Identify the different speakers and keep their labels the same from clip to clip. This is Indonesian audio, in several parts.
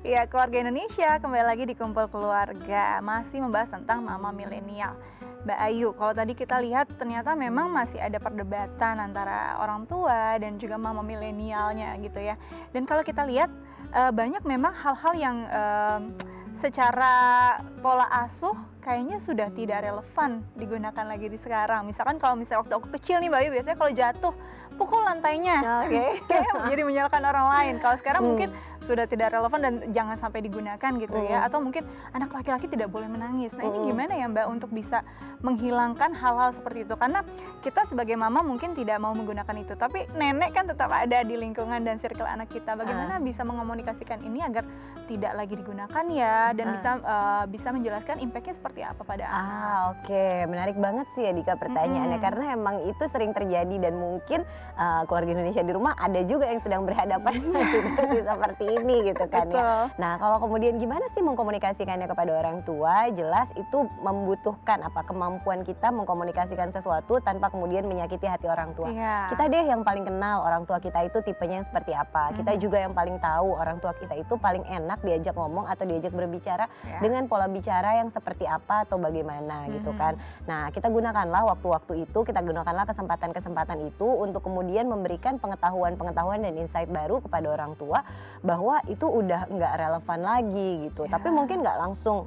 Speaker 1: Ya, keluarga Indonesia kembali lagi di Kumpul Keluarga, masih membahas tentang mama milenial. Mbak Ayu, kalau tadi kita lihat ternyata memang masih ada perdebatan antara orang tua dan juga mama milenialnya gitu ya. Dan kalau kita lihat banyak memang hal-hal yang secara pola asuh kayaknya sudah tidak relevan digunakan lagi di sekarang. Misalkan kalau misalnya waktu aku kecil nih Mbak Ayu, biasanya kalau jatuh pukul lantainya, kayak jadi menyalahkan orang lain. Kalau sekarang mungkin sudah tidak relevan dan jangan sampai digunakan gitu ya. Atau mungkin anak laki-laki tidak boleh menangis. Nah ini gimana ya Mbak untuk bisa menghilangkan hal-hal seperti itu? Karena kita sebagai mama mungkin tidak mau menggunakan itu, tapi nenek kan tetap ada di lingkungan dan circle anak kita. Bagaimana bisa mengomunikasikan ini agar tidak lagi digunakan ya, dan bisa menjelaskan impactnya seperti apa pada anak?
Speaker 2: Oke, menarik banget sih ya Dika pertanyaannya, karena emang itu sering terjadi dan mungkin keluarga Indonesia di rumah ada juga yang sedang berhadapan dengan situasi seperti ini gitu kan ya. Nah kalau kemudian gimana sih mengkomunikasikannya kepada orang tua, jelas itu membutuhkan kemampuan kita mengkomunikasikan sesuatu tanpa kemudian menyakiti hati orang tua. Kita deh yang paling kenal orang tua kita itu tipenya yang seperti apa. Kita juga yang paling tahu orang tua kita itu paling enak diajak ngomong atau diajak berbicara dengan pola bicara yang seperti apa atau bagaimana gitu kan. Nah kita gunakanlah waktu-waktu itu, kita gunakanlah kesempatan-kesempatan itu untuk kemudian memberikan pengetahuan-pengetahuan dan insight baru kepada orang tua bahwa itu udah nggak relevan lagi gitu. Tapi mungkin nggak langsung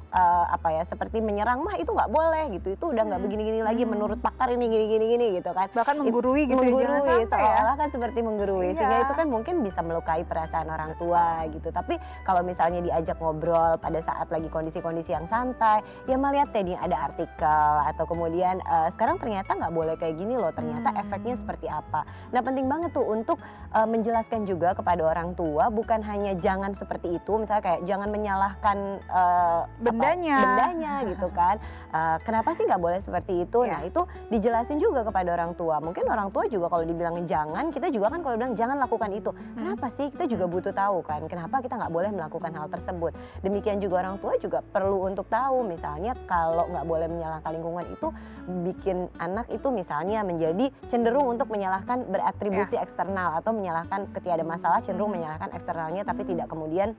Speaker 2: seperti menyerang, mah itu nggak boleh gitu, itu udah nggak begini-gini lagi menurut pakar ini gini gitu kan.
Speaker 1: Bahkan menggurui gitu,
Speaker 2: menggurui seolah-olah kan seperti menggurui, sehingga itu kan mungkin bisa melukai perasaan orang tua gitu. Tapi kalau misalnya diajak ngobrol pada saat lagi kondisi-kondisi yang santai, ya melihat tadi ada artikel atau kemudian sekarang ternyata nggak boleh kayak gini loh, ternyata efeknya seperti apa. Nah penting banget tuh untuk menjelaskan juga kepada orang tua, bukan hanya jangan seperti itu, misalnya kayak jangan menyalahkan bendanya gitu kan. Kenapa sih nggak boleh seperti itu? Nah itu dijelasin juga kepada orang tua. Mungkin orang tua juga kalau dibilang jangan, kita juga kan kalau bilang jangan lakukan itu. Kenapa sih? Kita juga butuh tahu kan, kenapa kita nggak boleh melakukan hal tersebut. Demikian juga orang tua juga perlu untuk tahu, misalnya kalau nggak boleh menyalahkan lingkungan itu bikin anak itu misalnya menjadi cenderung untuk menyalahkan beratribusi eksternal atau menyalahkan ketika ada masalah cenderung menyalahkan eksternalnya tapi tidak kemudian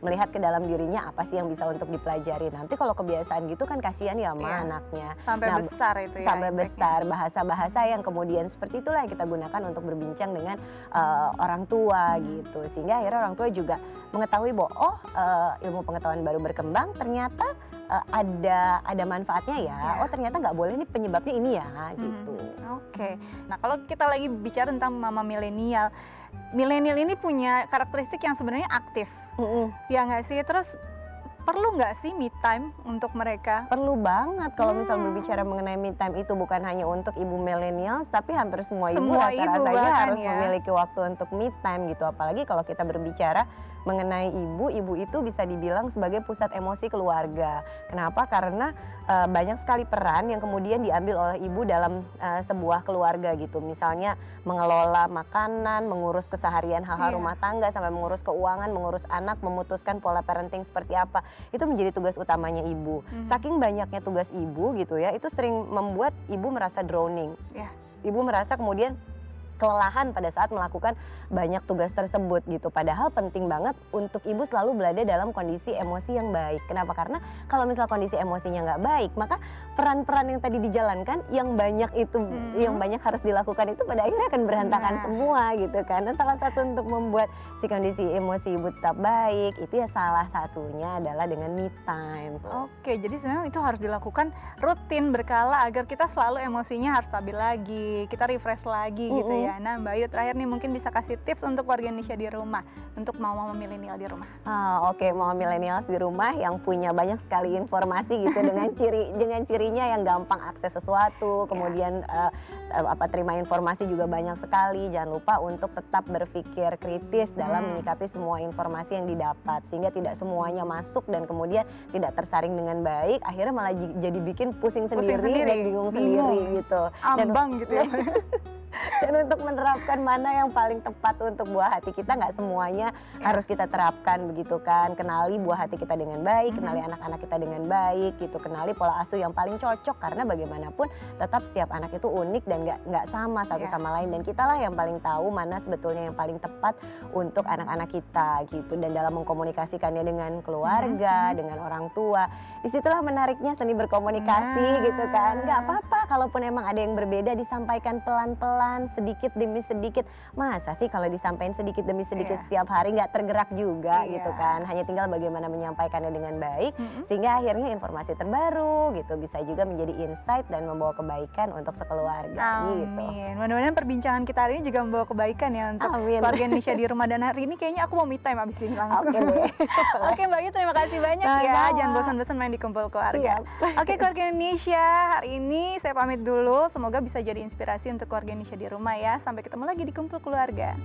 Speaker 2: melihat ke dalam dirinya apa sih yang bisa untuk dipelajari. Nanti kalau kebiasaan gitu kan kasihan ya sama anaknya.
Speaker 1: Sampai besar itu ya. Sampai
Speaker 2: besar, bahasa-bahasa yang kemudian seperti itulah yang kita gunakan untuk berbincang dengan orang tua gitu. Sehingga akhirnya orang tua juga mengetahui bahwa ilmu pengetahuan baru berkembang ternyata ada manfaatnya ya. Oh ternyata nggak boleh nih penyebabnya ini ya gitu.
Speaker 1: Oke. Nah kalau kita lagi bicara tentang mama milenial, milenial ini punya karakteristik yang sebenarnya aktif, ya nggak sih? Terus perlu nggak sih me time untuk mereka?
Speaker 2: Perlu banget kalau misal berbicara mengenai me time itu bukan hanya untuk ibu milenial, tapi hampir semua ibu rata-ratanya harus memiliki waktu untuk me time gitu. Apalagi kalau kita berbicara mengenai ibu itu bisa dibilang sebagai pusat emosi keluarga. Kenapa? Karena banyak sekali peran yang kemudian diambil oleh ibu dalam sebuah keluarga gitu. Misalnya mengelola makanan, mengurus keseharian hal-hal rumah tangga, sampai mengurus keuangan, mengurus anak, memutuskan pola parenting seperti apa. Itu menjadi tugas utamanya ibu. Saking banyaknya tugas ibu gitu ya, itu sering membuat ibu merasa drowning. Ibu merasa kemudian kelelahan pada saat melakukan banyak tugas tersebut gitu. Padahal penting banget untuk ibu selalu berada dalam kondisi emosi yang baik. Kenapa? Karena kalau misal kondisi emosinya nggak baik, maka peran-peran yang tadi dijalankan yang banyak itu, yang banyak harus dilakukan itu pada akhirnya akan berantakan semua gitu kan. Dan salah satu untuk membuat si kondisi emosi ibu tetap baik, itu ya salah satunya adalah dengan me time tuh.
Speaker 1: Oke, jadi sebenarnya itu harus dilakukan rutin berkala agar kita selalu emosinya harus stabil lagi, kita refresh lagi gitu ya. Nah Mbak Ayu terakhir nih mungkin bisa kasih tips untuk warga Indonesia di rumah, untuk mama milenial di rumah.
Speaker 2: Oke, mama milenial di rumah yang punya banyak sekali informasi gitu dengan cirinya yang gampang akses sesuatu, kemudian terima informasi juga banyak sekali. Jangan lupa untuk tetap berpikir kritis dalam menyikapi semua informasi yang didapat, sehingga tidak semuanya masuk dan kemudian tidak tersaring dengan baik, akhirnya malah jadi bikin pusing sendiri dan bingung sendiri gitu.
Speaker 1: Ambang gitu ya.
Speaker 2: Dan untuk menerapkan mana yang paling tepat untuk buah hati kita, nggak semuanya harus kita terapkan begitu kan. Kenali buah hati kita dengan baik, kenali anak-anak kita dengan baik gitu, kenali pola asuh yang paling cocok, karena bagaimanapun tetap setiap anak itu unik dan nggak sama satu sama lain, dan kitalah yang paling tahu mana sebetulnya yang paling tepat untuk anak-anak kita gitu. Dan dalam mengkomunikasikannya dengan keluarga, dengan orang tua, disitulah menariknya seni berkomunikasi gitu kan. Nggak apa-apa kalaupun emang ada yang berbeda, disampaikan pelan-pelan, sedikit demi sedikit. Masa sih kalau disampaikan sedikit demi sedikit setiap hari nggak tergerak juga gitu kan. Hanya tinggal bagaimana menyampaikannya dengan baik, sehingga akhirnya informasi terbaru gitu bisa juga menjadi insight dan membawa kebaikan untuk sekeluarga gitu.
Speaker 1: Amin. Mudah-mudahan perbincangan kita hari ini juga membawa kebaikan ya untuk keluarga Indonesia di rumah. Dan hari ini kayaknya aku mau me time abis ini langsung.
Speaker 2: Oke deh.
Speaker 1: Oke Mbak Ayu, terima kasih banyak ya. Jangan bosan-bosan main di kumpul keluarga. Oke keluarga Indonesia, hari ini saya pamit dulu. Semoga bisa jadi inspirasi untuk keluarga Indonesia di rumah ya. Sampai ketemu lagi di kumpul keluarga.